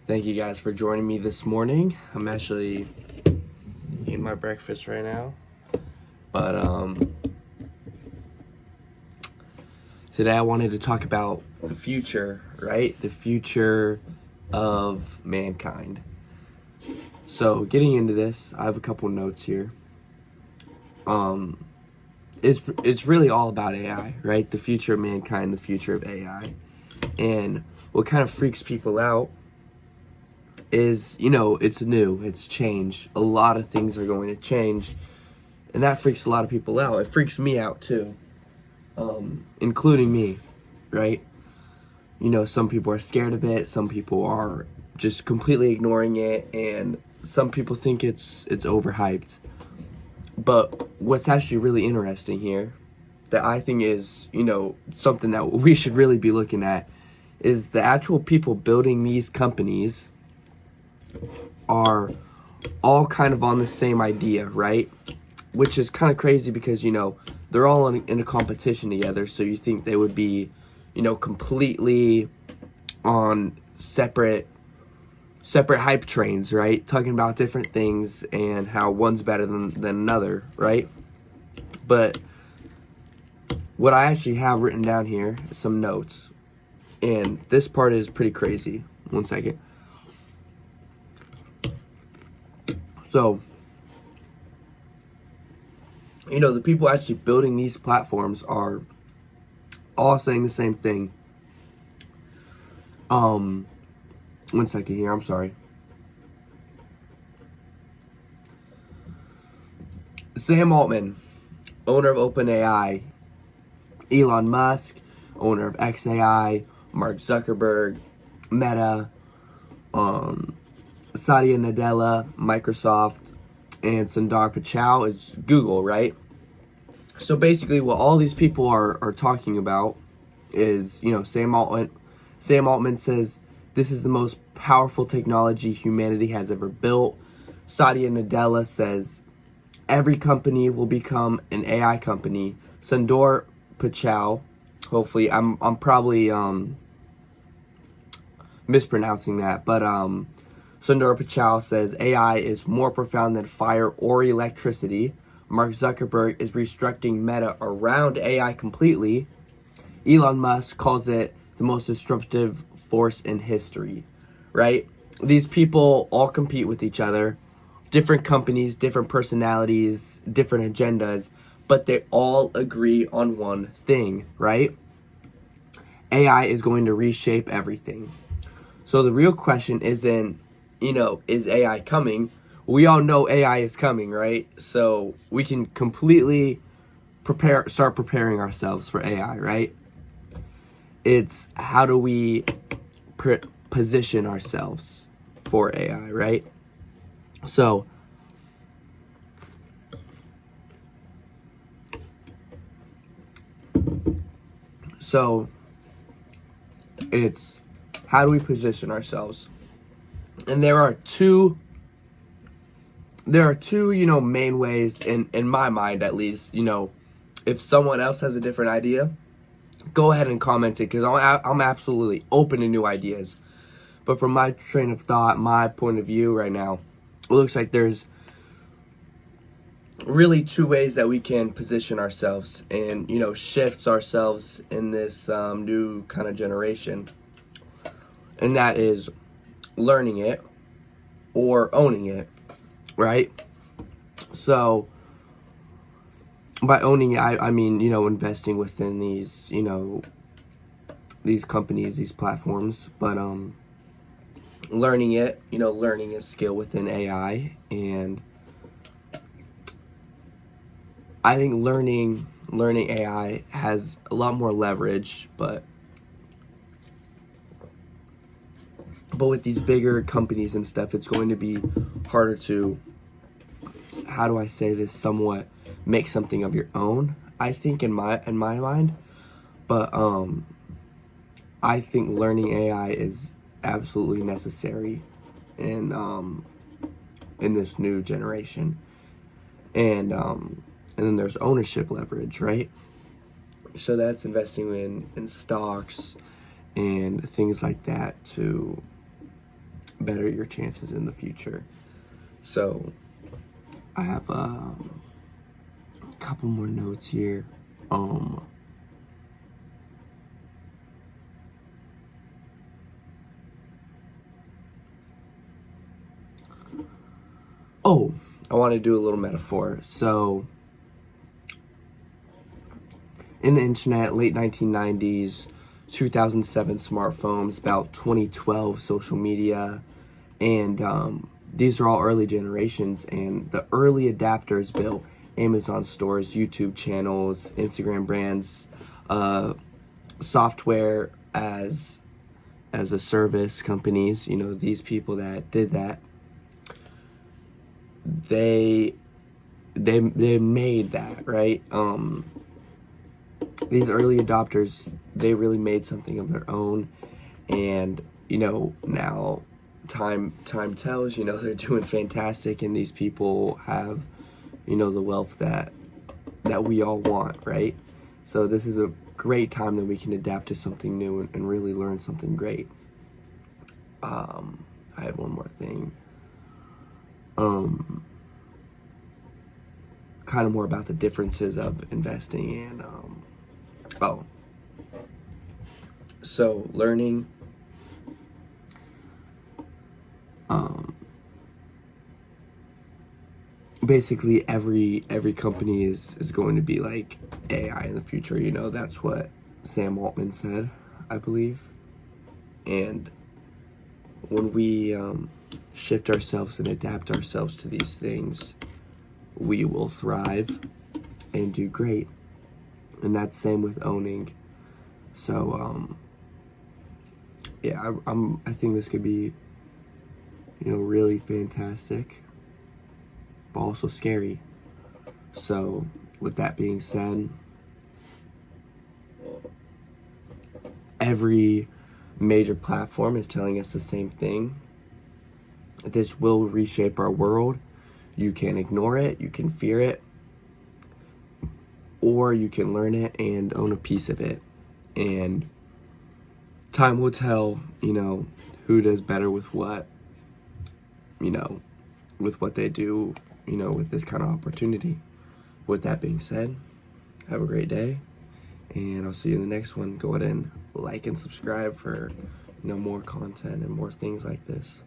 Thank you guys for joining me this morning. I'm actually eating my breakfast right now. But today I wanted to talk about the future, right? The future of mankind. So getting into this, I have a couple notes here. It's really all about AI, right? The future of mankind, the future of AI. And what kind of freaks people out is, it's new, it's change. A lot of things are going to change, and that freaks a lot of people out. It freaks me out too, including me, right? Some people are scared of it, some people are just completely ignoring it, and some people think it's overhyped. But what's actually really interesting here, that I think is, something that we should really be looking at, is the actual people building these companies are all kind of on the same idea, right? Which is kind of crazy because, they're all in a competition together, so you think they would be, completely on separate hype trains, right? Talking about different things and how one's better than another, right? But what I actually have written down here is some notes, and this part is pretty crazy. One second. So, the people actually building these platforms are all saying the same thing. One second here, I'm sorry. Sam Altman, owner of OpenAI, Elon Musk, owner of XAI, Mark Zuckerberg, Meta, Satya Nadella, Microsoft, and Sundar Pichai is Google, right? So basically what all these people are talking about is, Sam Altman says this is the most powerful technology humanity has ever built. Satya Nadella says every company will become an AI company. Sundar Pichai, hopefully I'm probably mispronouncing that, but Sundar Pichai says AI is more profound than fire or electricity. Mark Zuckerberg is restructuring Meta around AI completely. Elon Musk calls it the most disruptive force in history, right? These people all compete with each other, different companies, different personalities, different agendas, but they all agree on one thing, right? AI is going to reshape everything. So the real question isn't, is AI coming? We all know AI is coming, right? So we can completely start preparing ourselves for AI, right? It's how do we position ourselves for AI, right? So it's how do we position ourselves? And there are two, main ways in my mind, at least. If someone else has a different idea, go ahead and comment it, because I'm absolutely open to new ideas. But from my train of thought, my point of view right now, it looks like there's really two ways that we can position ourselves and, shift ourselves in this new kind of generation. And that is learning it or owning it, right? So by owning it, I mean, investing within these, these companies, these platforms, but learning it, learning a skill within AI. And I think learning AI has a lot more leverage, but with these bigger companies and stuff, it's going to be harder to, how do I say this, somewhat make something of your own, I think, in my mind. But I think learning AI is absolutely necessary in this new generation. And then there's ownership leverage, right? So that's investing in stocks and things like that to better your chances in the future. So I have a couple more notes here. Oh, I want to do a little metaphor. So, in the internet, late 1990s, 2007 smartphones, about 2012 social media, and these are all early generations, and the early adapters built Amazon stores, YouTube channels, Instagram brands, software as a service companies. These people that did that, they made that, right? These early adopters, they really made something of their own, and now time tells, they're doing fantastic, and these people have the wealth that we all want, right? So this is a great time that we can adapt to something new and really learn something great. I had one more thing. Kind of more about the differences of investing and so learning, basically every company is going to be like AI in the future. That's what Sam Altman said, I believe. And when we shift ourselves and adapt ourselves to these things, we will thrive and do great. And that's same with owning. So yeah, I think this could be really fantastic, but also scary. So with that being said, every major platform is telling us the same thing. This will reshape our world. You can ignore it, you can fear it, or you can learn it and own a piece of it. And time will tell, who does better with what, with what they do, with this kind of opportunity. With that being said, have a great day, and I'll see you in the next one. Go ahead and like and subscribe for, more content and more things like this.